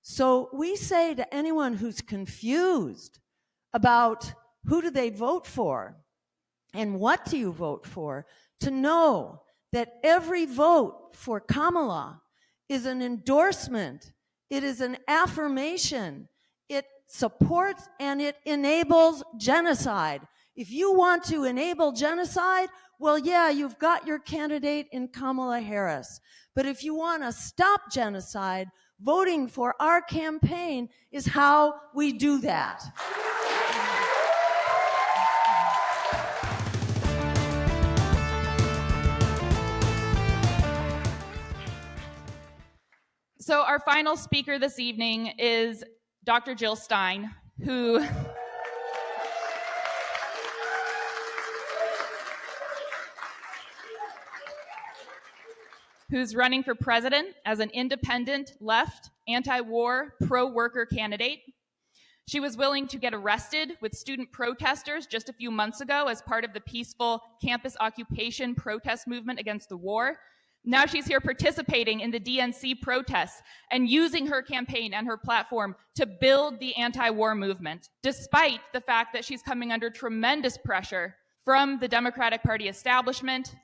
So we say to anyone who's confused about who do they vote for and what do you vote for, to know that every vote for Kamala is an endorsement, it is an affirmation, it supports and it enables genocide. If you want to enable genocide, well, yeah, you've got your candidate in Kamala Harris. But if you want to stop genocide, voting for our campaign is how we do that. So our final speaker this evening is Dr. Jill Stein, who's running for president as an independent, left, anti-war, pro-worker candidate. She was willing to get arrested with student protesters just a few months ago as part of the peaceful campus occupation protest movement against the war. Now she's here participating in the DNC protests and using her campaign and her platform to build the anti-war movement, despite the fact that she's coming under tremendous pressure from the Democratic Party establishment,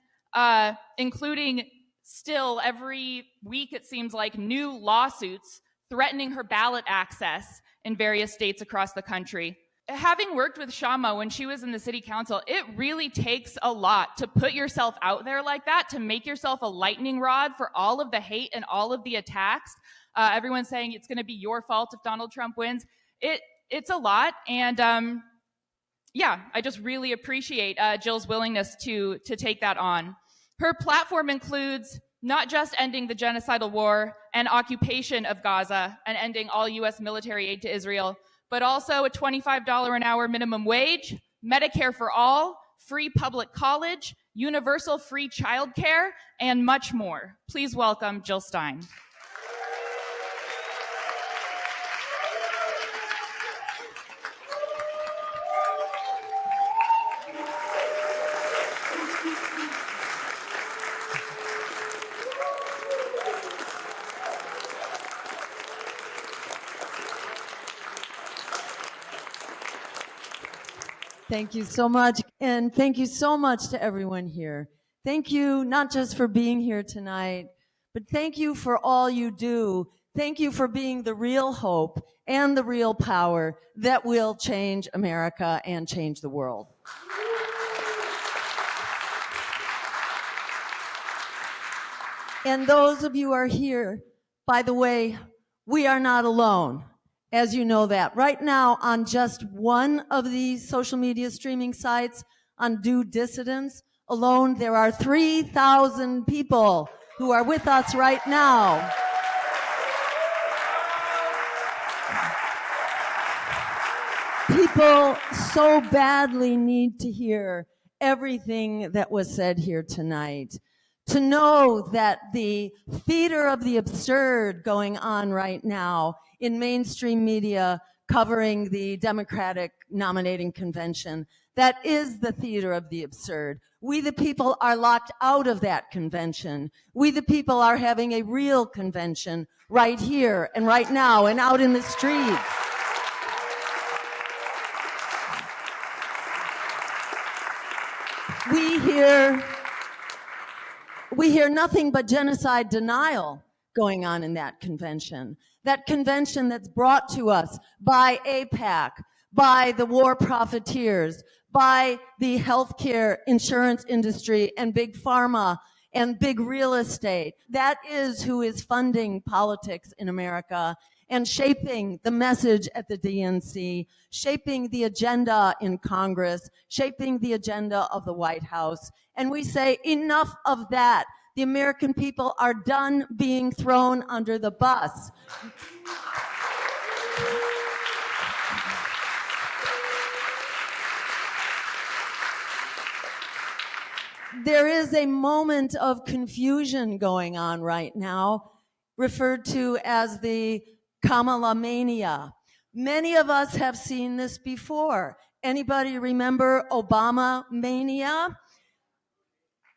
including still every week, it seems like, new lawsuits threatening her ballot access in various states across the country. Having worked with Shama when she was in the city council, it really takes a lot to put yourself out there like that, to make yourself a lightning rod for all of the hate and all of the attacks. Everyone's saying it's going to be your fault if Donald Trump wins. It's a lot, and yeah, I just really appreciate Jill's willingness to take that on. Her platform includes not just ending the genocidal war and occupation of Gaza and ending all U.S. military aid to Israel, but also a $25 an hour minimum wage, Medicare for all, free public college, universal free childcare, and much more. Please welcome Jill Stein. Thank you so much, and thank you so much to everyone here. Thank you not just for being here tonight, but thank you for all you do. Thank you for being the real hope and the real power that will change America and change the world. And those of you who are here, by the way, we are not alone. As you know that. Right now, on just one of these social media streaming sites, on Do Dissidents alone, there are 3,000 people who are with us right now. People so badly need to hear everything that was said here tonight. To know that the theater of the absurd going on right now in mainstream media covering the Democratic nominating convention, that is the theater of the absurd. We the people are locked out of that convention. We the people are having a real convention right here and right now and out in the streets. We hear nothing but genocide denial going on in that convention. That convention that's brought to us by AIPAC, by the war profiteers, by the healthcare insurance industry and big pharma and big real estate. That is who is funding politics in America and shaping the message at the DNC, shaping the agenda in Congress, shaping the agenda of the White House. And we say, enough of that. The American people are done being thrown under the bus. There is a moment of confusion going on right now, referred to as the Kamala mania. Many of us have seen this before. Anybody remember Obama mania?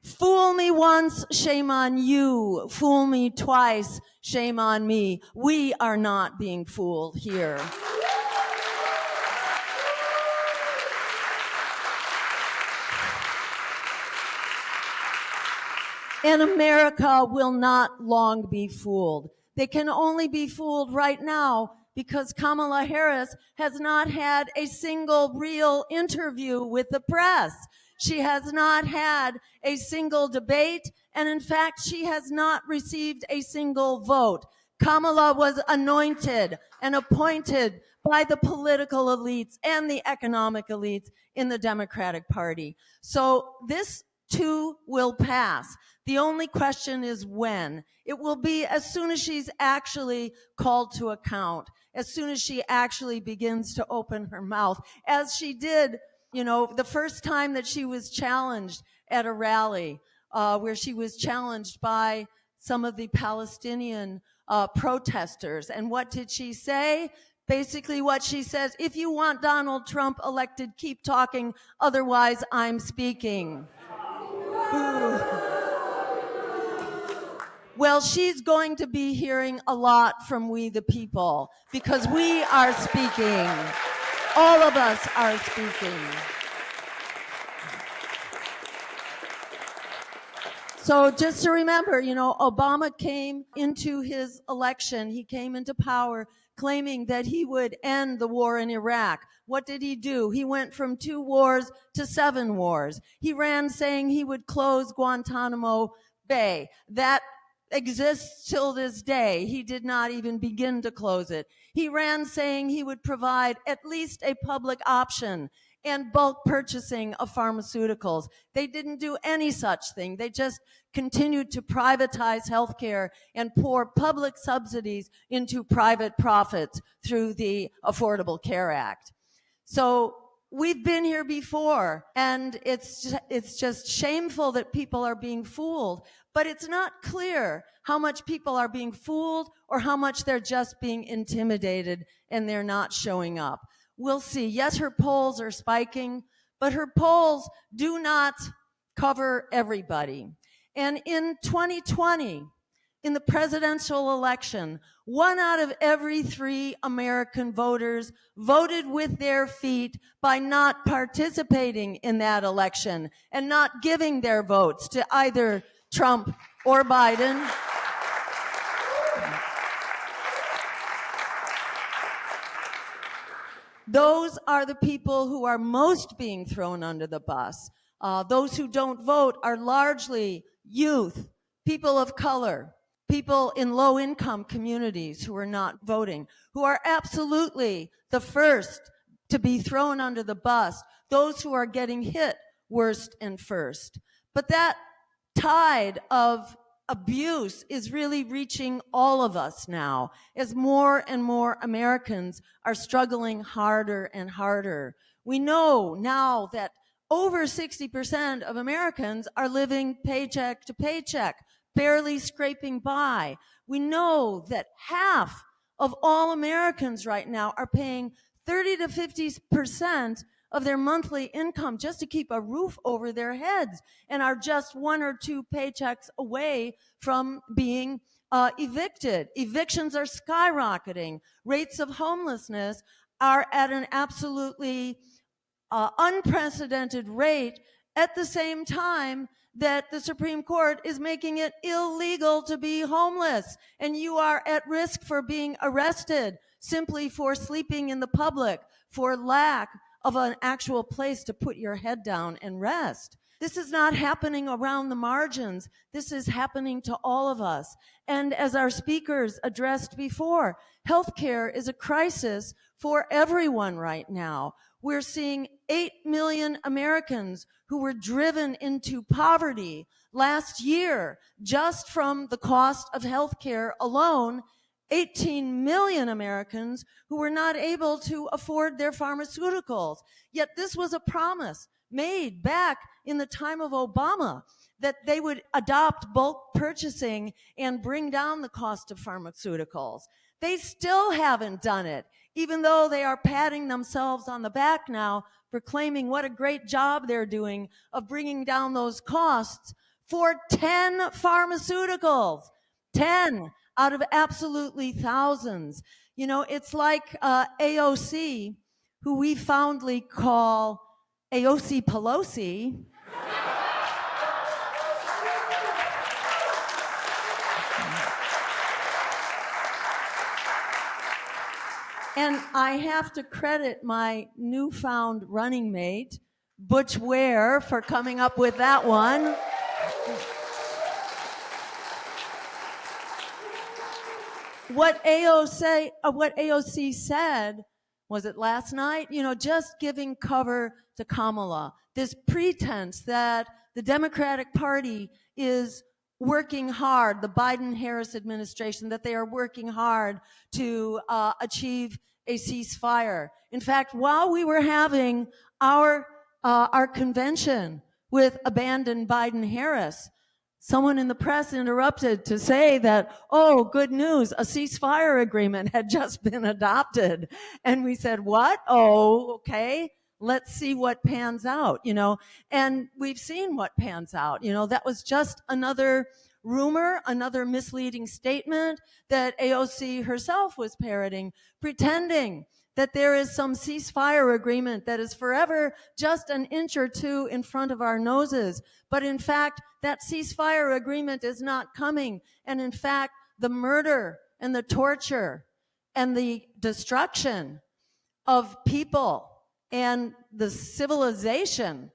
Fool me once, shame on you. Fool me twice, shame on me. We are not being fooled here. And America will not long be fooled. They can only be fooled right now because Kamala Harris has not had a single real interview with the press. She has not had a single debate, and in fact, she has not received a single vote. Kamala was anointed and appointed by the political elites and the economic elites in the Democratic Party. So this too will pass. The only question is when. It will be as soon as she's actually called to account, as soon as she actually begins to open her mouth, as she did, the first time that she was challenged at a rally, where she was challenged by some of the Palestinian protesters. And what did she say? Basically what she says, if you want Donald Trump elected, keep talking, otherwise I'm speaking. Ooh. Well, she's going to be hearing a lot from we the people, because we are speaking. All of us are speaking. So just to remember, Obama came into his election, he came into power claiming that he would end the war in Iraq. What did he do? He went from 2 wars to 7 wars. He ran saying he would close Guantanamo Bay. That exists till this day. He did not even begin to close it. He ran saying he would provide at least a public option and bulk purchasing of pharmaceuticals. They didn't do any such thing. They just continued to privatize healthcare and pour public subsidies into private profits through the Affordable Care Act. So we've been here before, and it's just shameful that people are being fooled, but it's not clear how much people are being fooled or how much they're just being intimidated and they're not showing up. We'll see. Yes, her polls are spiking, but her polls do not cover everybody. And in 2020, in the presidential election, 1 out of every 3 American voters voted with their feet by not participating in that election and not giving their votes to either Trump or Biden. Those are the people who are most being thrown under the bus. Those who don't vote are largely youth, people of color, people in low-income communities who are not voting, who are absolutely the first to be thrown under the bus, those who are getting hit worst and first. But that tide of abuse is really reaching all of us now, as more and more Americans are struggling harder and harder. We know now that over 60% of Americans are living paycheck to paycheck, barely scraping by. We know that half of all Americans right now are paying 30 to 50% of their monthly income just to keep a roof over their heads, and are just 1 or 2 paychecks away from being evicted. Evictions are skyrocketing. Rates of homelessness are at an absolutely unprecedented rate, at the same time that the Supreme Court is making it illegal to be homeless, and you are at risk for being arrested simply for sleeping in the public, for lack of an actual place to put your head down and rest. This is not happening around the margins. This is happening to all of us. And as our speakers addressed before, healthcare is a crisis for everyone right now. We're seeing 8 million Americans who were driven into poverty last year just from the cost of healthcare alone. 18 million Americans who were not able to afford their pharmaceuticals. Yet this was a promise made back in the time of Obama that they would adopt bulk purchasing and bring down the cost of pharmaceuticals. They still haven't done it, even though they are patting themselves on the back now, proclaiming what a great job they're doing of bringing down those costs. for 10 pharmaceuticals. 10 out of absolutely thousands. You know, it's like AOC, who we fondly call AOC Pelosi. And I have to credit my newfound running mate, Butch Ware, for coming up with that one. What AOC said, was it last night? You know, just giving cover to Kamala. This pretense that the Democratic Party is working hard, the Biden-Harris administration, that they are working hard to achieve a ceasefire. In fact, while we were having our convention with abandoned Biden-Harris, someone in the press interrupted to say that, oh, good news, a ceasefire agreement had just been adopted. And we said, what? Oh, okay. Let's see what pans out, you know. And we've seen what pans out. You know, that was just another rumor, another misleading statement that AOC herself was parroting, pretending that there is some ceasefire agreement that is forever just an inch or two in front of our noses. But in fact, that ceasefire agreement is not coming. And in fact, the murder and the torture and the destruction of people and the civilization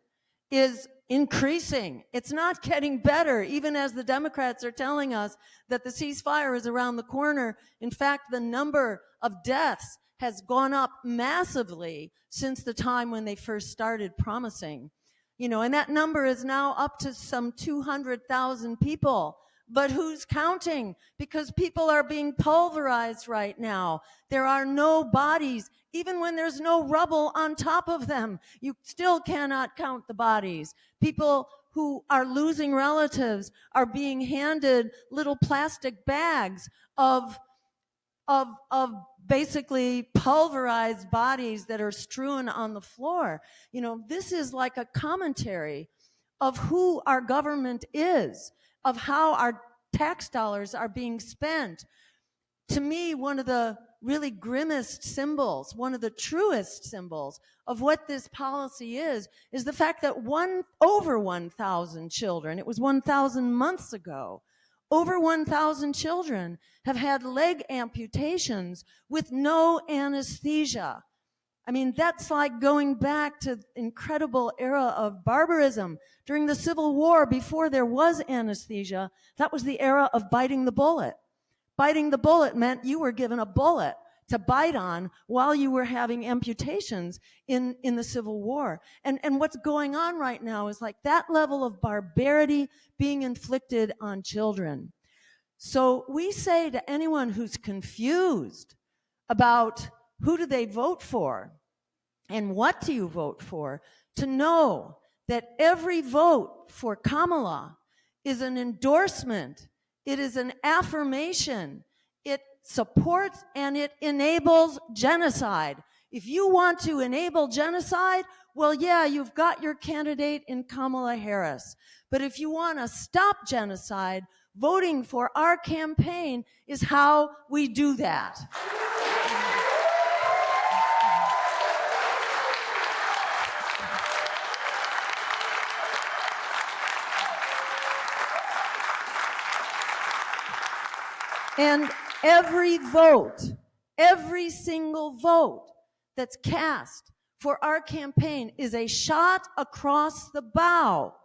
is increasing. It's not getting better, even as the Democrats are telling us that the ceasefire is around the corner. In fact, the number of deaths has gone up massively since the time when they first started promising. You know, and that number is now up to some 200,000 people. But who's counting? Because people are being pulverized right now. There are no bodies. Even when there's no rubble on top of them, you still cannot count the bodies. People who are losing relatives are being handed little plastic bags of basically pulverized bodies that are strewn on the floor. You know, this is like a commentary of who our government is, of how our tax dollars are being spent. To me, one of the really grimmest symbols, one of the truest symbols of what this policy is the fact that over 1,000 children, it was 1,000 months ago, over 1,000 children have had leg amputations with no anesthesia. I mean, that's like going back to incredible era of barbarism. During the Civil War, before there was anesthesia, that was the era of biting the bullet. Biting the bullet meant you were given a bullet to bite on while you were having amputations in the Civil War. And what's going on right now is like that level of barbarity being inflicted on children. So we say to anyone who's confused about who do they vote for and what do you vote for, to know that every vote for Kamala is an endorsement, it is an affirmation, it supports and it enables genocide. If you want to enable genocide, well, yeah, you've got your candidate in Kamala Harris. But if you want to stop genocide, voting for our campaign is how we do that. And every vote, every single vote that's cast for our campaign is a shot across the bow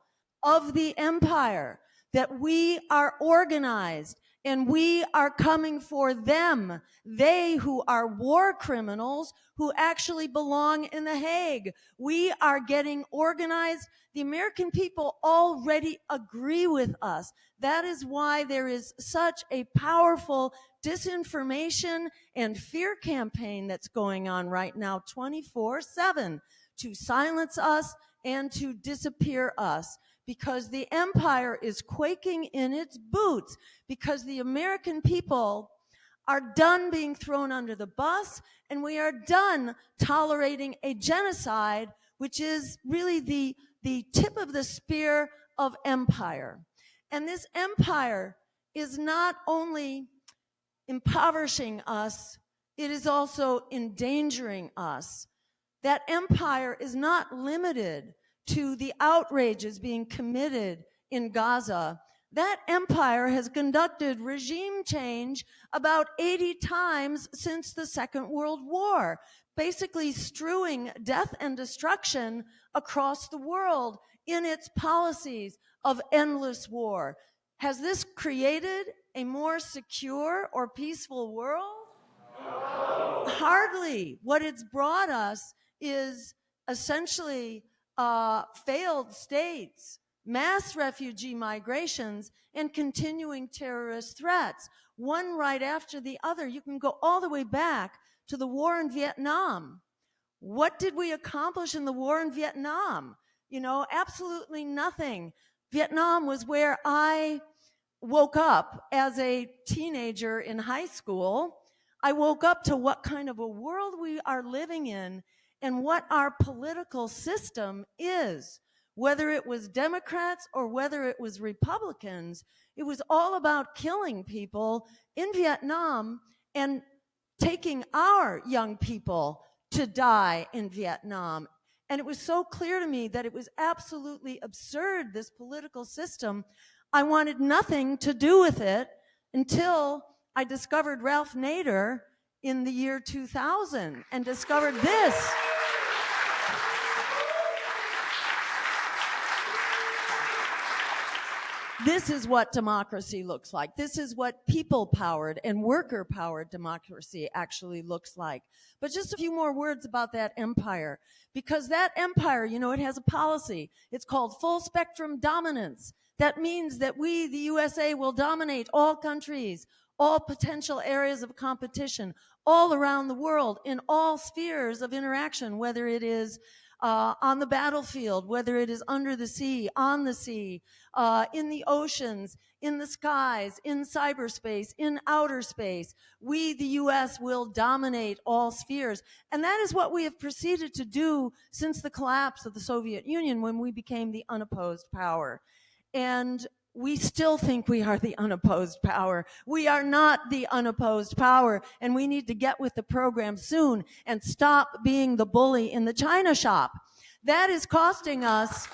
of the empire, that we are organized and we are coming for them, they who are war criminals who actually belong in The Hague. We are getting organized. The American people already agree with us. That is why there is such a powerful disinformation and fear campaign that's going on right now 24/7 to silence us and to disappear us. Because the empire is quaking in its boots, because the American people are done being thrown under the bus, and we are done tolerating a genocide, which is really the tip of the spear of empire. And this empire is not only impoverishing us, it is also endangering us. That empire is not limited to the outrages being committed in Gaza. That empire has conducted regime change about 80 times since the Second World War, basically strewing death and destruction across the world in its policies of endless war. Has this created a more secure or peaceful world? Hardly. What it's brought us is essentially failed states, mass refugee migrations, and continuing terrorist threats, one right after the other. You can go all the way back to the war in Vietnam. What did we accomplish in the war in Vietnam? You know, absolutely nothing. Vietnam was where I woke up as a teenager in high school. I woke up to what kind of a world we are living in and what our political system is. Whether it was Democrats or whether it was Republicans, it was all about killing people in Vietnam and taking our young people to die in Vietnam. And it was so clear to me that it was absolutely absurd, this political system. I wanted nothing to do with it until I discovered Ralph Nader in the year 2000 and discovered this. This is what democracy looks like. This is what people-powered and worker-powered democracy actually looks like. But just a few more words about that empire, because that empire, you know, it has a policy. It's called full spectrum dominance. That means that we, the USA, will dominate all countries, all potential areas of competition, all around the world, in all spheres of interaction, whether it is on the battlefield, whether it is under the sea, on the sea, in the oceans, in the skies, in cyberspace, in outer space. We, the US, will dominate all spheres. And that is what we have proceeded to do since the collapse of the Soviet Union, when we became the unopposed power. And we still think we are the unopposed power. We are not the unopposed power, and we need to get with the program soon and stop being the bully in the china shop. That is costing us,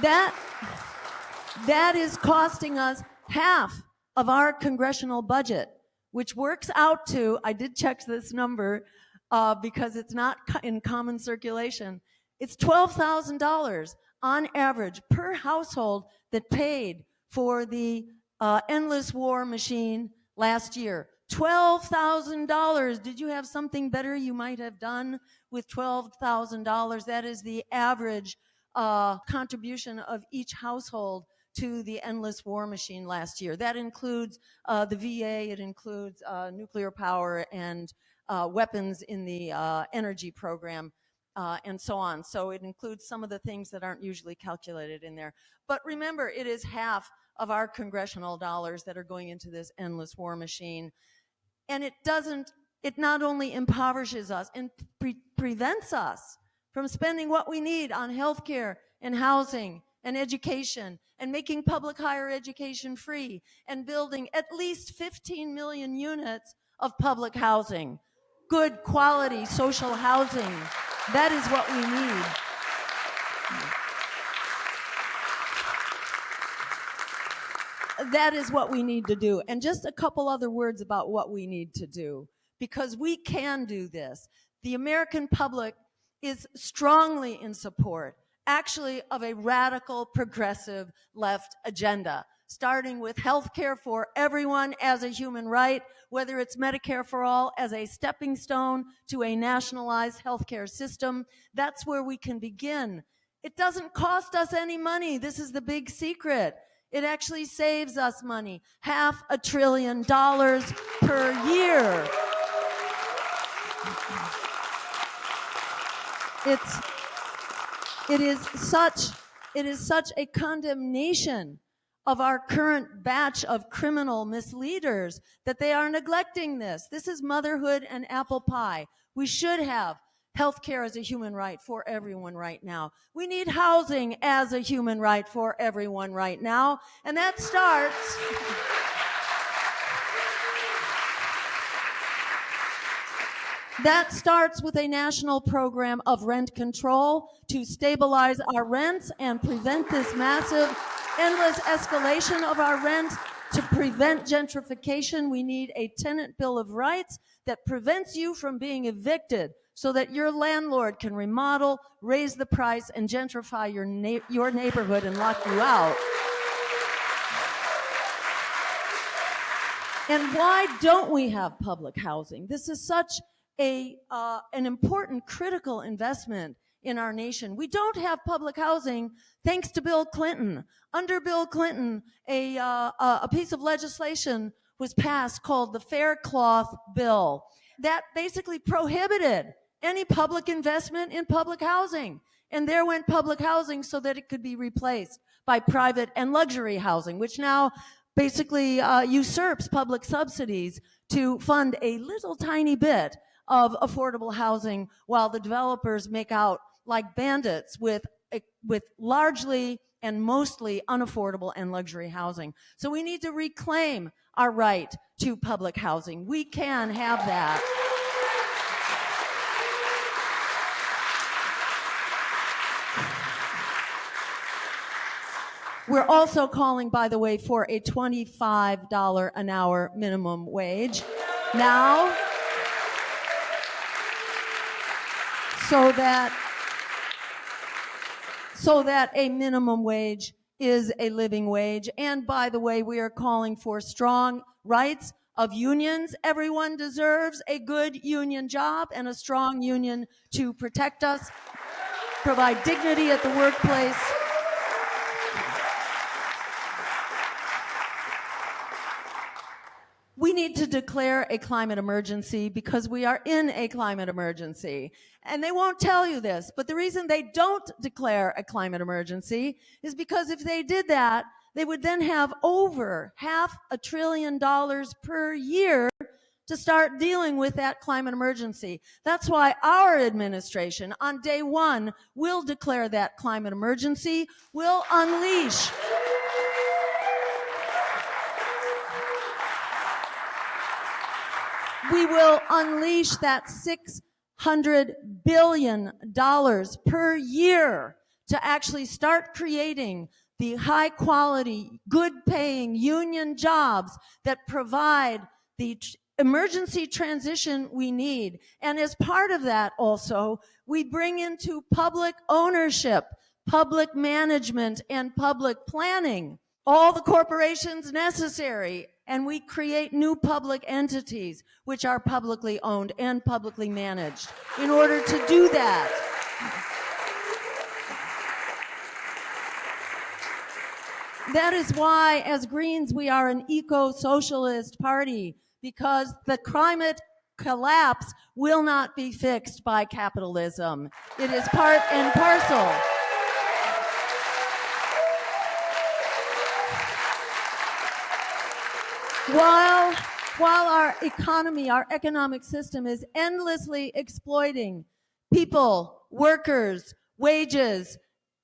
that is costing us half of our congressional budget, which works out to, I did check this number because it's not in common circulation, it's $12,000 on average per household that paid for the endless war machine last year. $12,000. Did you have something better you might have done with $12,000? That is the average contribution of each household to the endless war machine last year. That includes the VA, it includes nuclear power and weapons in the energy program. And so on. So it includes some of the things that aren't usually calculated in there. But remember, it is half of our congressional dollars that are going into this endless war machine. And it not only impoverishes us and prevents us from spending what we need on healthcare and housing and education and making public higher education free and building at least 15 million units of public housing, good quality social housing. That is what we need. That is what we need to do. And just a couple other words about what we need to do, because we can do this. The American public is strongly in support, actually, of a radical, progressive left agenda, starting with health care for everyone as a human right, whether it's Medicare for all as a stepping stone to a nationalized health care system. That's where we can begin. It doesn't cost us any money. This is the big secret. It actually saves us money, $500 billion per year. It is such a condemnation of our current batch of criminal misleaders that they are neglecting this. This is motherhood and apple pie. We should have healthcare as a human right for everyone right now. We need housing as a human right for everyone right now. And that starts with a national program of rent control to stabilize our rents and prevent this massive, endless escalation of our rent. To prevent gentrification, we need a tenant bill of rights that prevents you from being evicted so that your landlord can remodel, raise the price, and gentrify your neighborhood and lock you out. And why don't we have public housing? This is such an important, critical investment in our nation. We don't have public housing thanks to Bill Clinton. Under Bill Clinton, a piece of legislation was passed called the Fair Cloth Bill that basically prohibited any public investment in public housing. And there went public housing so that it could be replaced by private and luxury housing, which now basically usurps public subsidies to fund a little tiny bit of affordable housing while the developers make out like bandits with largely and mostly unaffordable and luxury housing. So we need to reclaim our right to public housing. We can have that. We're also calling, by the way, for a $25 an hour minimum wage now, so that a minimum wage is a living wage. And by the way, we are calling for strong rights of unions. Everyone deserves a good union job and a strong union to protect us, provide dignity at the workplace. We need to declare a climate emergency because we are in a climate emergency. And they won't tell you this, but the reason they don't declare a climate emergency is because if they did that, they would then have over $500 billion per year to start dealing with that climate emergency. That's why our administration, on day one, will declare that climate emergency, will unleash we will unleash that $600 billion per year to actually start creating the high quality, good paying union jobs that provide the emergency transition we need. And as part of that also, we bring into public ownership, public management, and public planning all the corporations necessary, and we create new public entities which are publicly owned and publicly managed in order to do that. That is why, as Greens, we are an eco-socialist party, because the climate collapse will not be fixed by capitalism. It is part and parcel. While our economy, our economic system is endlessly exploiting people, workers, wages,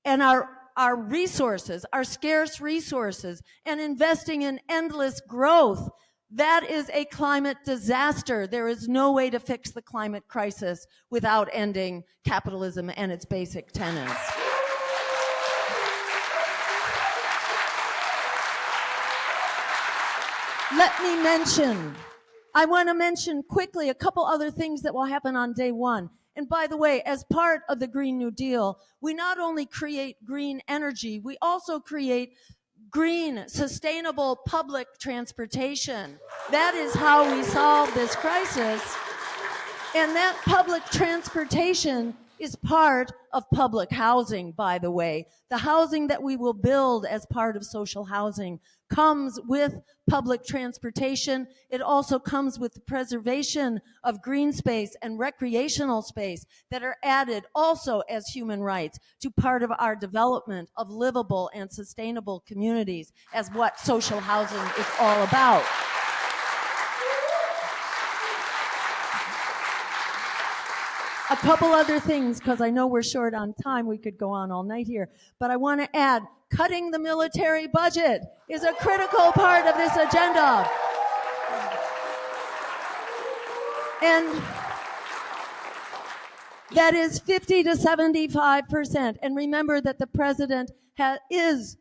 and our resources, our scarce resources, and investing in endless growth, that is a climate disaster. There is no way to fix the climate crisis without ending capitalism and its basic tenets. I want to mention quickly a couple other things that will happen on day one. And by the way, as part of the Green New Deal, we not only create green energy, we also create green, sustainable public transportation. That is how we solve this crisis. And that public transportation is part of public housing, by the way. The housing that we will build as part of social housing comes with public transportation. It also comes with the preservation of green space and recreational space that are added also as human rights to part of our development of livable and sustainable communities, as what social housing is all about. a couple other things, because I know we're short on time. We could go on all night here. But I want to add, cutting the military budget is a critical part of this agenda. And that is 50 to 75%. And remember that the president is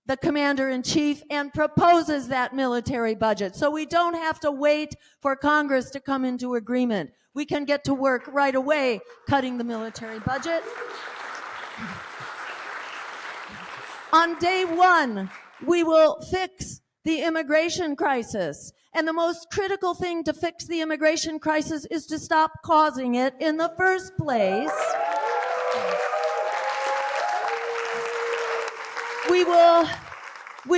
the commander-in-chief and proposes that military budget. So we don't have to wait for Congress to come into agreement. We can get to work right away cutting the military budget. On day one, we will fix the immigration crisis. And the most critical thing to fix the immigration crisis is to stop causing it in the first place. We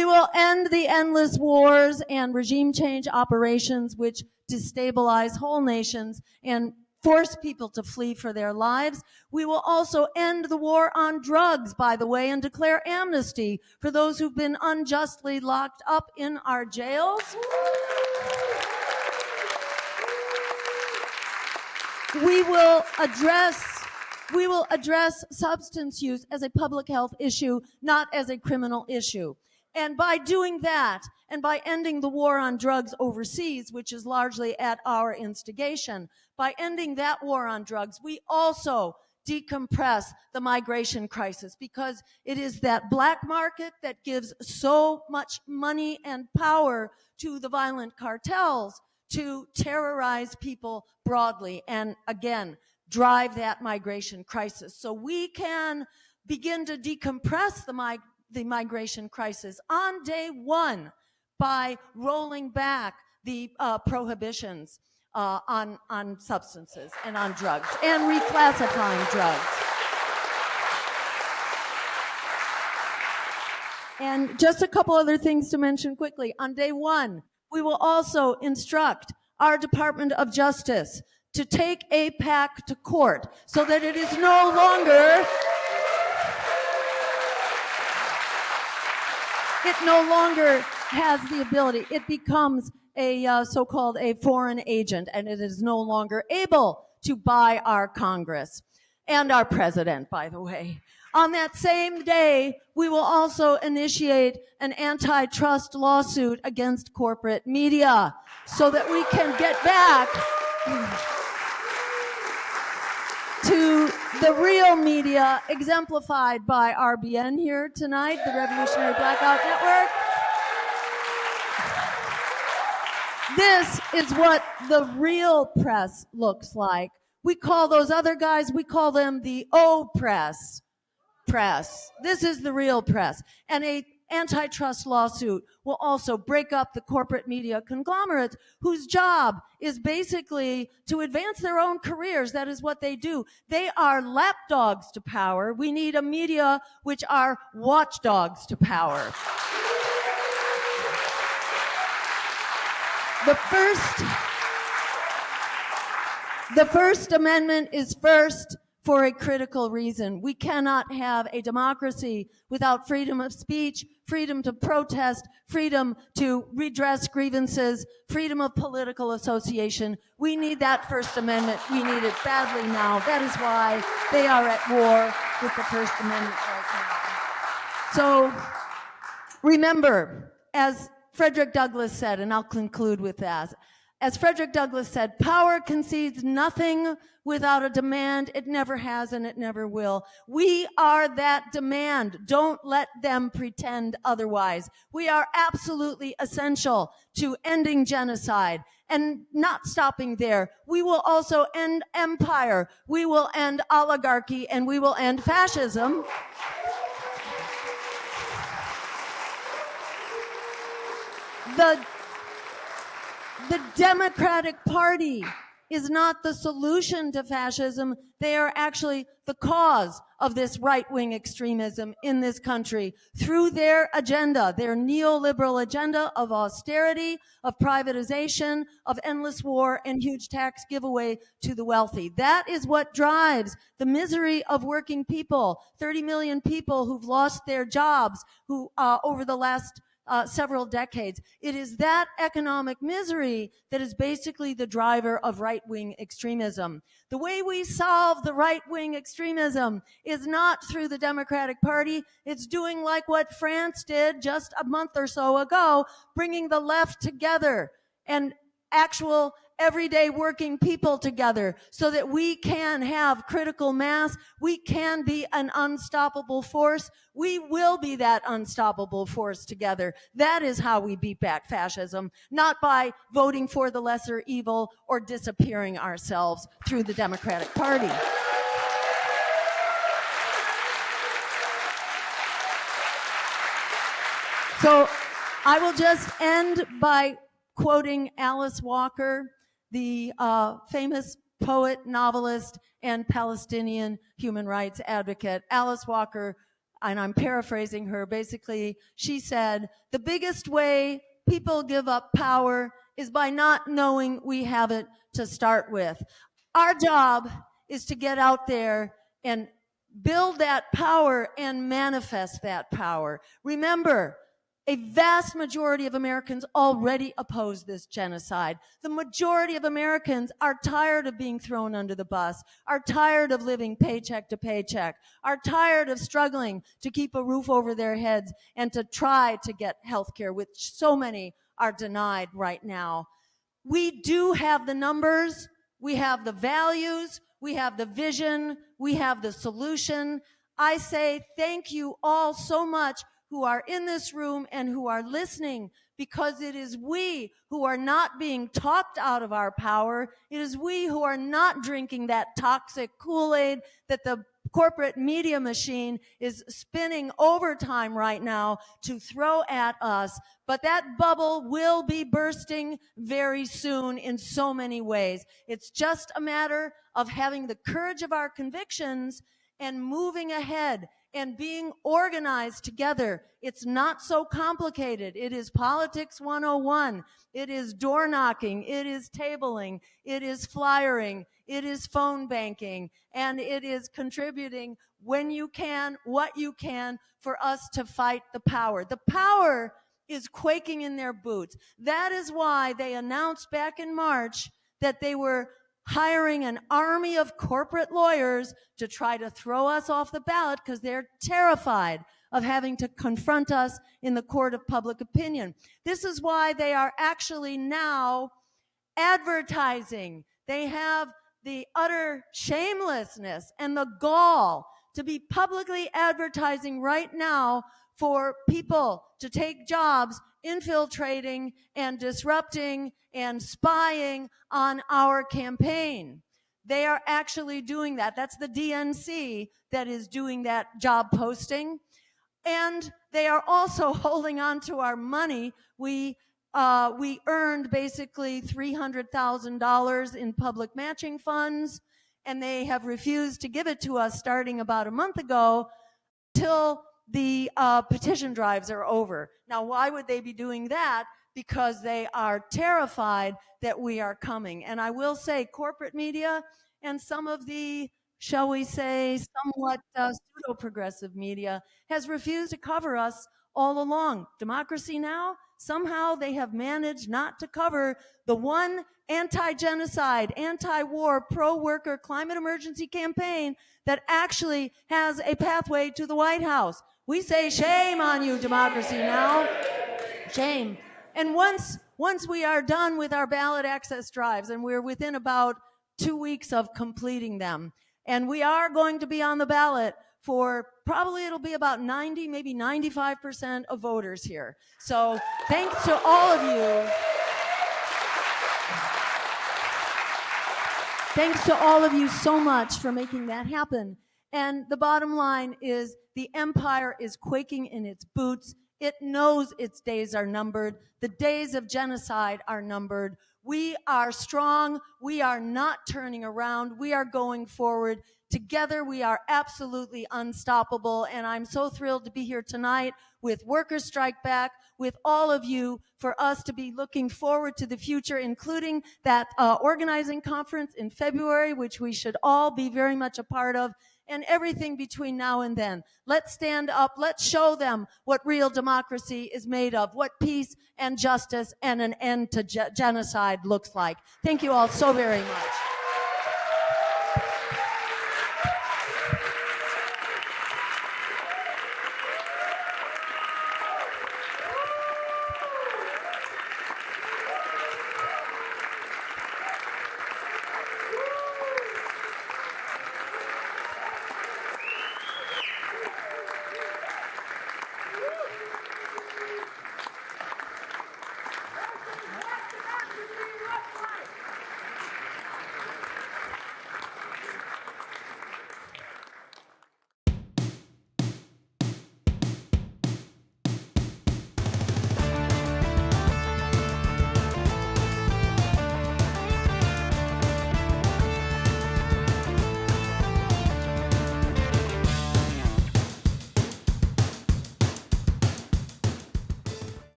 will end the endless wars and regime change operations which destabilize whole nations and force people to flee for their lives. We will also end the war on drugs, by the way, and declare amnesty for those who've been unjustly locked up in our jails. We will address substance use as a public health issue, not as a criminal issue. And by doing that, and by ending the war on drugs overseas, which is largely at our instigation, by ending that war on drugs, we also decompress the migration crisis, because it is that black market that gives so much money and power to the violent cartels to terrorize people broadly and, again, drive that migration crisis. So we can begin to decompress the migration crisis on day one by rolling back the prohibitions on substances and on drugs and reclassifying drugs. And just a couple other things to mention quickly. On day one, we will also instruct our Department of Justice to take AIPAC to court so that it is no longer has the ability. It becomes a so-called a foreign agent, and it is no longer able to buy our Congress and our president, by the way. On that same day, we will also initiate an antitrust lawsuit against corporate media so that we can get back to the real media, exemplified by RBN here tonight, the Revolutionary Blackout Network. This is what the real press looks like. We call those other guys, we call them the O-press. This is the real press. And an antitrust lawsuit will also break up the corporate media conglomerates whose job is basically to advance their own careers. That is what they do. They are lapdogs to power. We need a media which are watchdogs to power. The First Amendment is first for a critical reason. We cannot have a democracy without freedom of speech, freedom to protest, freedom to redress grievances, freedom of political association. We need that First Amendment. We need it badly now. That is why they are at war with the First Amendment right now. So remember, as Frederick Douglass said, and I'll conclude with that, as Frederick Douglass said, power concedes nothing without a demand. It never has and it never will. We are that demand. Don't let them pretend otherwise. We are absolutely essential to ending genocide and not stopping there. We will also end empire. We will end oligarchy and we will end fascism. The Democratic Party is not the solution to fascism. They are actually the cause of this right-wing extremism in this country through their agenda, their neoliberal agenda of austerity, of privatization, of endless war, and huge tax giveaway to the wealthy. That is what drives the misery of working people, 30 million people who've lost their jobs, who over the last several decades. It is that economic misery that is basically the driver of right-wing extremism. The way we solve the right-wing extremism is not through the Democratic Party. It's doing like what France did just a month or so ago, bringing the left together and actual everyday working people together so that we can have critical mass. We can be an unstoppable force. We will be that unstoppable force together. That is how we beat back fascism, not by voting for the lesser evil or disappearing ourselves through the Democratic Party. So I will just end by quoting Alice Walker, the famous poet, novelist, and Palestinian human rights advocate. Alice Walker, and I'm paraphrasing her, basically, she said, the biggest way people give up power is by not knowing we have it to start with. Our job is to get out there and build that power and manifest that power. Remember, a vast majority of Americans already oppose this genocide. The majority of Americans are tired of being thrown under the bus, are tired of living paycheck to paycheck, are tired of struggling to keep a roof over their heads and to try to get health care, which so many are denied right now. We do have the numbers, we have the values, we have the vision, we have the solution. I say thank you all so much who are in this room and who are listening, because it is we who are not being talked out of our power. It is we who are not drinking that toxic Kool-Aid that the corporate media machine is spinning overtime right now to throw at us. But that bubble will be bursting very soon in so many ways. It's just a matter of having the courage of our convictions and moving ahead and being organized together. It's not so complicated. It is politics 101. It is door knocking. It is tabling. It is flyering. It is phone banking. And it is contributing when you can, what you can, for us to fight the power. The power is quaking in their boots. That is why they announced back in March that they were hiring an army of corporate lawyers to try to throw us off the ballot because they're terrified of having to confront us in the court of public opinion. This is why they are actually now advertising. They have the utter shamelessness and the gall to be publicly advertising right now for people to take jobs infiltrating and disrupting and spying on our campaign. They are actually doing that. That's the DNC that is doing that job posting. And they are also holding on to our money. We earned basically $300,000 in public matching funds, and they have refused to give it to us starting about a month ago till the petition drives are over. Now, why would they be doing that? Because they are terrified that we are coming. And I will say corporate media and some of the, shall we say, somewhat pseudo-progressive media has refused to cover us all along. Democracy Now!, somehow they have managed not to cover the one anti-genocide, anti-war, pro-worker climate emergency campaign that actually has a pathway to the White House. We say shame on you, Democracy Now!, shame. And once we are done with our ballot access drives, and we're within about 2 weeks of completing them, and we are going to be on the ballot for probably it'll be about 90, maybe 95% of voters here. So thanks to all of you. Thanks to all of you so much for making that happen. And the bottom line is the empire is quaking in its boots. It knows its days are numbered. The days of genocide are numbered. We are strong. We are not turning around. We are going forward. Together, we are absolutely unstoppable, and I'm so thrilled to be here tonight with Workers Strike Back, with all of you, for us to be looking forward to the future, including that organizing conference in February, which we should all be very much a part of, and everything between now and then. Let's stand up. Let's show them what real democracy is made of, what peace and justice and an end to genocide looks like. Thank you all so very much.